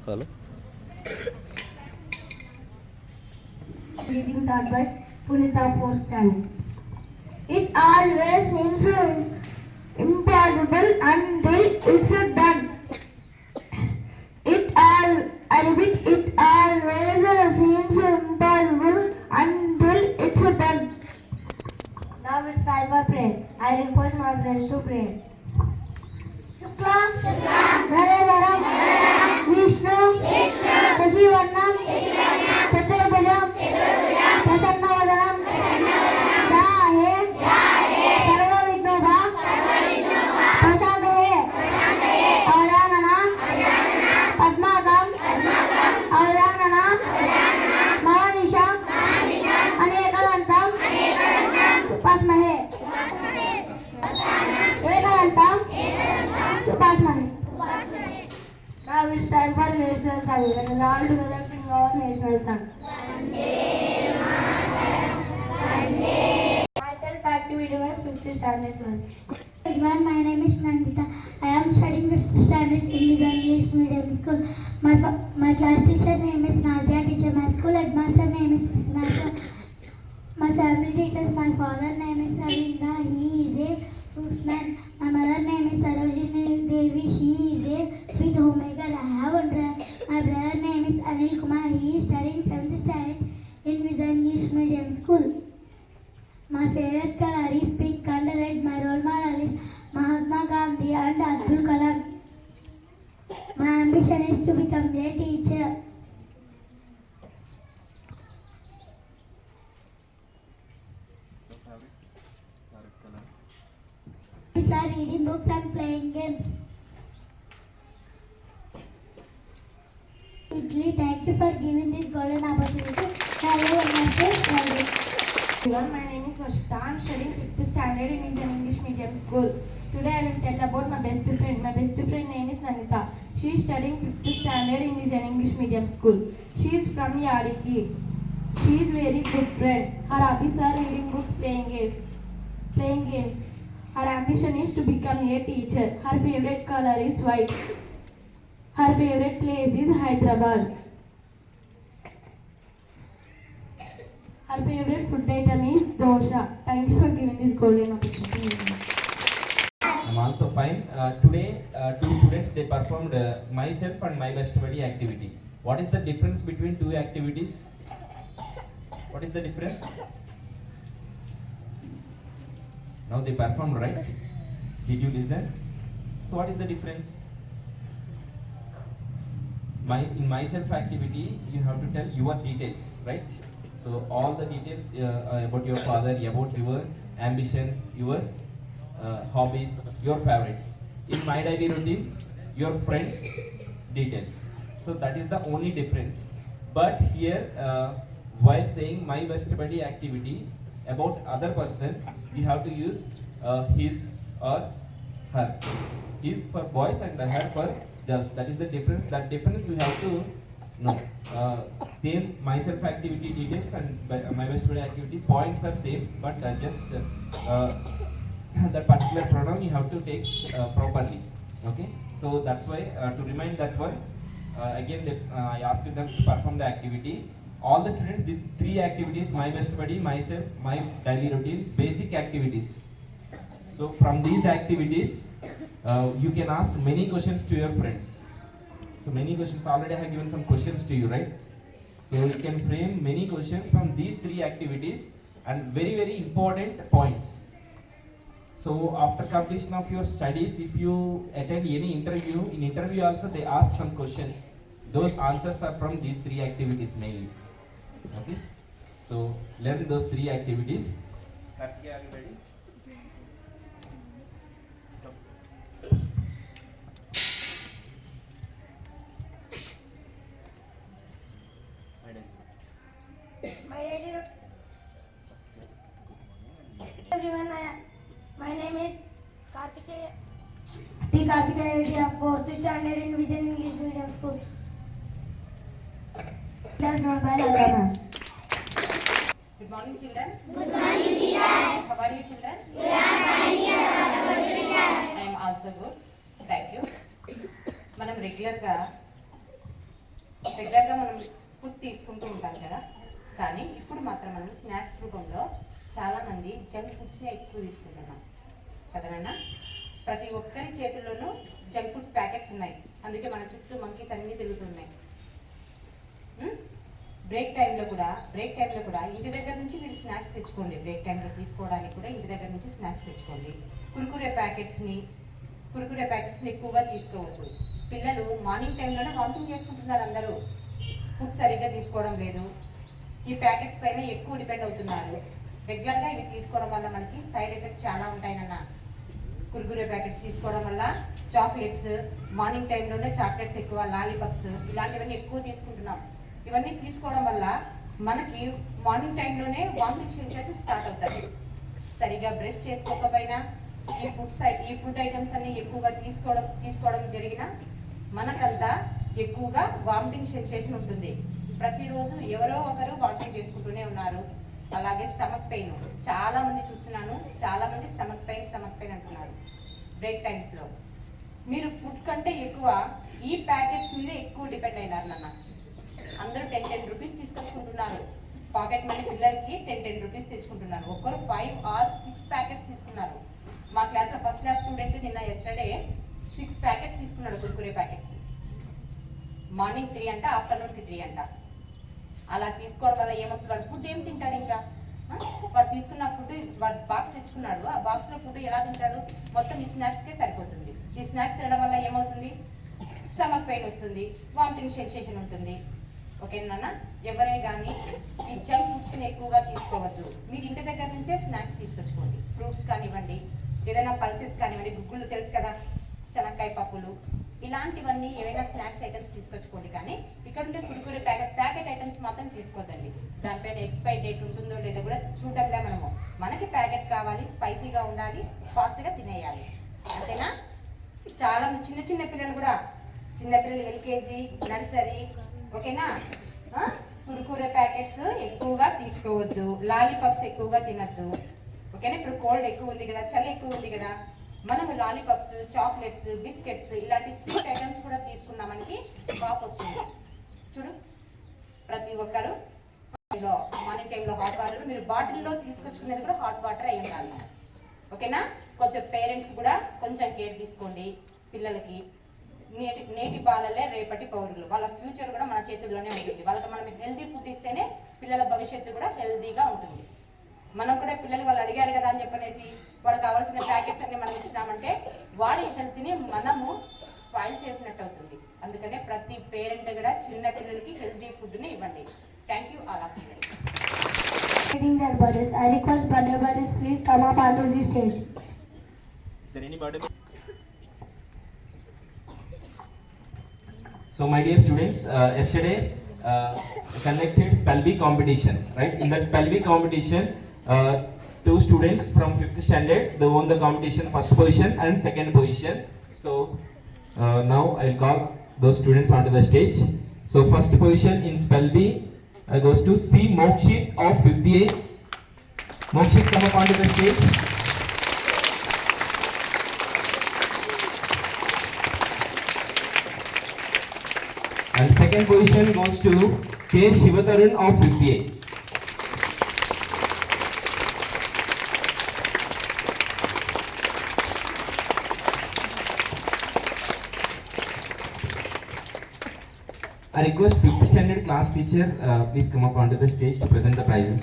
Hello. Reading taught by Punita Postani. It always seems impossible until it's done. I repeat, it always seems impossible until it's done. Now it's time for prayer. I request my friends to pray. Shuklam, Dhararam, Vishnu, Shashivarnam, Chaturbhujam, Prasannavadanam, Dhaye, Sarva Vignobha, Prasadaye, Avadananam, Padmakam, Avadananam, Mahanisham, Anekalantam, Tupasmahe, Ekalantam, Tupasmahe. Now it's time for national song. Let us all together sing our national song. Myself activity by 5th standard girl. Everyone, my name is Nandita. I am studying 5th standard in the English medium school. My class teacher name is Nadia teacher. My school headmaster name is Nasa. My family details, my father name is Ravinda. He is a postman. My mother name is Sarojini Devi. She is a sweet homemaker. I have one brother. My brother name is Anil Kumar. He is studying 7th standard in the English medium school. My favorite color is pink and red. My role model is Mahatma Gandhi and Abdul Kalam. My ambition is to become a teacher. These are reading books and playing games. Italy, thank you for giving this golden opportunity. Everyone, my name is Vashita. I am studying 5th standard in an English medium school. Today I will tell about my best friend. My best friend name is Nanita. She is studying 5th standard in an English medium school. She is from Yadiki. She is very good friend. Her hobbies are reading books, playing games. Her ambition is to become a teacher. Her favorite color is white. Her favorite place is Hyderabad. Her favorite food item is dosha. Thank you for giving this golden opportunity. I'm also fine. Today, two students they performed myself and my best buddy activity. What is the difference between two activities? What is the difference? Now they performed, right? Did you listen? So what is the difference? In myself activity, you have to tell your details, right? So all the details about your father, about your ambition, your hobbies, your favorites. In my daily routine, your friends' details. So that is the only difference. But here, while saying my best buddy activity about other person, we have to use his or her. His for boys and her for girls. That is the difference. That difference we have to know. Same myself activity details and my best buddy activity points are same, but just that particular pronoun you have to take properly. Okay. So that's why to remind that one again I asked them to perform the activity. All the students, these three activities, my best buddy, myself, my daily routine, basic activities. So from these activities, you can ask many questions to your friends. So many questions, already I have given some questions to you, right? So you can frame many questions from these three activities and very, very important points. So after completion of your studies, if you attend any interview, in interview also they ask some questions. Those answers are from these three activities mainly. Okay, so learn those three activities. Karthika, are you ready? Everyone, my name is Karthikeya. Karthikeya, 4th standard in Vision English Medium School. That's not by Lagana. Good morning, children. Good morning, teacher. How are you, children? We are fine, teacher. I am also good. Thank you. మనం రెగ్యులర్గా రెగ్యులర్గా మనం food తీసుకుంటూ ఉంటాం కదా, కానీ ఇప్పుడు మాత్రం మనం స్నాక్స్ రూపంలో చాలామంది జంక్ ఫుడ్స్ని ఎక్కువ తీసుకుంటున్నాం కదా నాన్న. ప్రతి ఒక్కరి చేతుల్లోనూ జంక్ ఫుడ్స్ ప్యాకెట్స్ ఉన్నాయి, అందుకే మన చుట్టూ మంకీస్ అన్నీ తిరుగుతున్నాయి. బ్రేక్ టైంలో కూడా ఇంటి దగ్గర నుంచి మీరు స్నాక్స్ తెచ్చుకోండి. బ్రేక్ టైంలో తీసుకోవడానికి కూడా ఇంటి దగ్గర నుంచి స్నాక్స్ తెచ్చుకోండి. కుర్కురే ప్యాకెట్స్ని ఎక్కువగా తీసుకోవద్దు. పిల్లలు మార్నింగ్ టైంలోనే వామిటింగ్ చేసుకుంటున్నారు, అందరూ ఫుడ్ సరిగ్గా తీసుకోవడం లేదు. ఈ ప్యాకెట్స్ పైన ఎక్కువ డిపెండ్ అవుతున్నారు. రెగ్యులర్గా ఇవి తీసుకోవడం వల్ల మనకి సైడ్ ఎఫెక్ట్ చాలా ఉంటాయన్న. కుర్కురే ప్యాకెట్స్ తీసుకోవడం వల్ల చాక్లెట్స్, మార్నింగ్ టైంలోనే చాక్లెట్స్ ఎక్కువ, లాలీపాప్స్ ఇలాంటివన్నీ ఎక్కువ తీసుకుంటున్నాం. ఇవన్నీ తీసుకోవడం వల్ల మనకి మార్నింగ్ టైంలోనే వామిటింగ్ సెన్సేషన్ స్టార్ట్ అవుతుంది. సరిగా బ్రష్ చేసుకోకపోయినా ఈ ఫుడ్ ఐటమ్స్ అన్ని ఎక్కువగా తీసుకోవడం జరిగిన మనకంతా ఎక్కువగా వామిటింగ్ సెన్సేషన్ ఉంటుంది. ప్రతిరోజు ఎవరో ఒకరు వామిటింగ్ చేసుకుంటూనే ఉన్నారు. అలాగే స్టమక్ పెయిన్ చాలా మంది చూస్తున్నాను, చాలా మంది స్టమక్ పెయిన్ అంటున్నారు. బ్రేక్ టైమ్స్లో మీరు ఫుడ్ కంటే ఎక్కువ ఈ ప్యాకెట్స్ మీద ఎక్కువ డిపెండ్ అయినారు నాన్న. అందరూ 10 రూపీస్ తీసుకొచ్చుకుంటున్నారు. పాకెట్ మనీ పిల్లలకి 10 రూపీస్ తెచ్చుకుంటున్నారు. ఒక్కరు 5 or 6 ప్యాకెట్స్ తీసుకున్నారు. మా క్లాస్లో ఫస్ట్ క్లాస్ స్టూడెంట్ నిన్న ఎస్టర్డే 6 ప్యాకెట్స్ తీసుకున్నాడు కుర్కురే ప్యాకెట్స్. మార్నింగ్ 3 అంట, ఆఫ్టర్నూన్కి 3 అంట. అలా తీసుకోవడం వల్ల ఏమవుతుంది, ఫుడ్ ఏం తింటాడు ఇంకా? వాడు తీసుకున్న ఫుడ్ వాడు బాక్స్ తెచ్చుకున్నాడు, ఆ బాక్స్లో ఫుడ్ ఎలా తింటాడు? మొత్తం ఈ స్నాక్స్కే సరిపోతుంది. ఈ స్నాక్స్ తినడం వల్ల ఏమవుతుంది? స్టమక్ పెయిన్ వస్తుంది, వామిటింగ్ సెన్సేషన్ ఉంటుంది. ఓకేనా? ఎవరే కానీ ఈ జంక్ ఫుడ్స్ని ఎక్కువగా తీసుకోవద్దు. మీరు ఇంటి దగ్గర నుంచే స్నాక్స్ తీసుకొచ్చుకోండి. ఫ్రూట్స్ కానివ్వండి, ఏదైనా పల్సెస్ కానివ్వండి, గుగ్గులు తెలుసు కదా, శనక్కాయ పప్పులు, ఇలాంటివన్నీ ఏవైనా స్నాక్స్ ఐటమ్స్ తీసుకొచ్చుకోండి. కానీ ఇక్కడ ఉండే కురుకురే ప్యాకెట్ ఐటమ్స్ మాత్రం తీసుకోవద్దండి. దానిపైన ఎక్స్పైరీ డేట్ ఉంటుందో లేదో కూడా చూడంగా మనము. మనకి ప్యాకెట్ కావాలి, స్పైసీగా ఉండాలి, ఫాస్ట్గా తినేయాలి, అంతేనా? చాలా చిన్న పిల్లలు కూడా, చిన్నపిల్లలు ఎల్కేజీ, నర్సరీ, ఓకేనా? కురుకురే ప్యాకెట్స్ ఎక్కువగా తీసుకోవద్దు. లాలీపాప్స్ ఎక్కువగా తినద్దు, ఓకేనా? ఇప్పుడు కోల్డ్ ఎక్కువ ఉంది కదా, చలి ఎక్కువ ఉంది కదా, మనము లాలీపాప్స్, చాక్లెట్స్, బిస్కెట్స్ ఇలాంటి స్వీట్ ఐటమ్స్ కూడా తీసుకున్నామనికి కాఫ్ వస్తుంది. చూడు, ప్రతి ఒక్కరు మార్నింగ్ టైంలో హాట్ వాటర్, మీరు బాటిల్లో తీసుకొచ్చుకునేది కూడా హాట్ వాటర్ అయి ఉండాలి, ఓకేనా? కొంచెం పేరెంట్స్ కూడా కొంచెం కేర్ తీసుకోండి పిల్లలకి. నేటి బాలలే రేపటి పౌరులు, వాళ్ళ ఫ్యూచర్ కూడా మన చేతుల్లోనే ఉంటుంది. వాళ్ళకి మనం హెల్దీ ఫుడ్ ఇస్తేనే పిల్లల భవిష్యత్తు కూడా హెల్దీగా ఉంటుంది. మనం కూడా పిల్లలు వాళ్ళు అడిగారు కదా అని చెప్పనేసి వాడికి కావాల్సిన ప్యాకెట్స్ అన్ని మనం ఇచ్చినామంటే వాడి హెల్త్ని మనము స్పాయిల్ చేసినట్టు అవుతుంది. అందుకనే ప్రతి పేరెంట్ కూడా చిన్న పిల్లలకి హెల్దీ ఫుడ్ని ఇవ్వండి. Thank you all of you. Their birthdays. I request birthday boys please come up onto the stage. Is there any birthday? So my dear students, yesterday conducted Spelby competition, right? In that Spelby competition, 2 students from 5th standard, they won the competition first position and second position. So now I will call those students onto the stage. So first position in Spelby goes to C. Mokshit of 58. Mokshit, come up onto the stage. And second position goes to K. Shivatarun of 58. I request 5th standard class teacher, please come up onto the stage to present the prizes.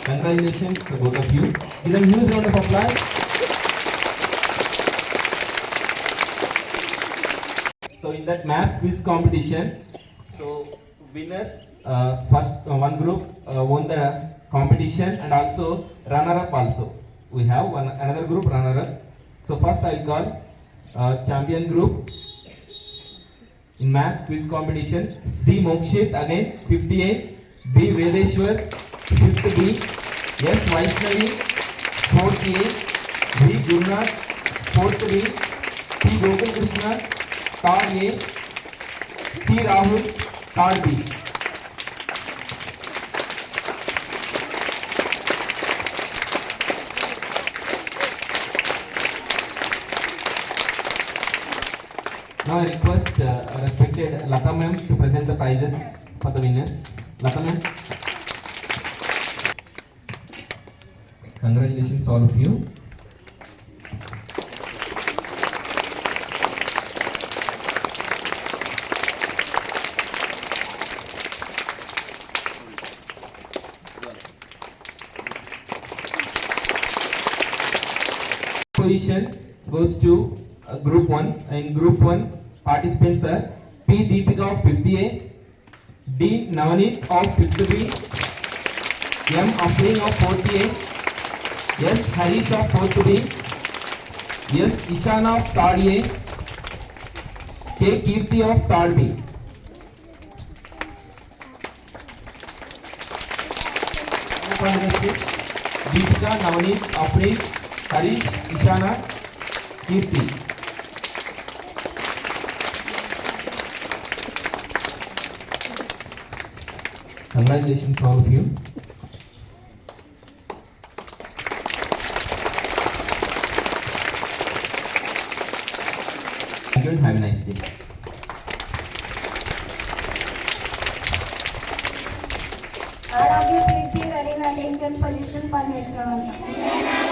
Congratulations both of you. Give them huge round of applause. So in that maths quiz competition, so winners, first one group won the competition and also runner-up also. We have another group runner-up. So first I will call champion group in maths quiz competition. C. Mokshit again 58, B. Vedeshwar 5th B, S. Vaishnavi 4th A, V. Gurnath 4th B, P. Gokul Krishna 3rd A, C. Rahul Third B. Now I request respected Lata ma'am to present the prizes for the winners. Lata ma'am. Congratulations all of you. Position goes to group 1. In group 1 participants are P Deepika of 50A, D Navneet of 50B, M Afreen of 40A, S Harish of 4B, S Ishana of 3rd A, K Kirti of 3rd B. Deepika, Navneet, Afreen, Harish, Ishana, Kirti. Congratulations all of you. Thank you and have a nice day. All of you please be ready in attention position for next round.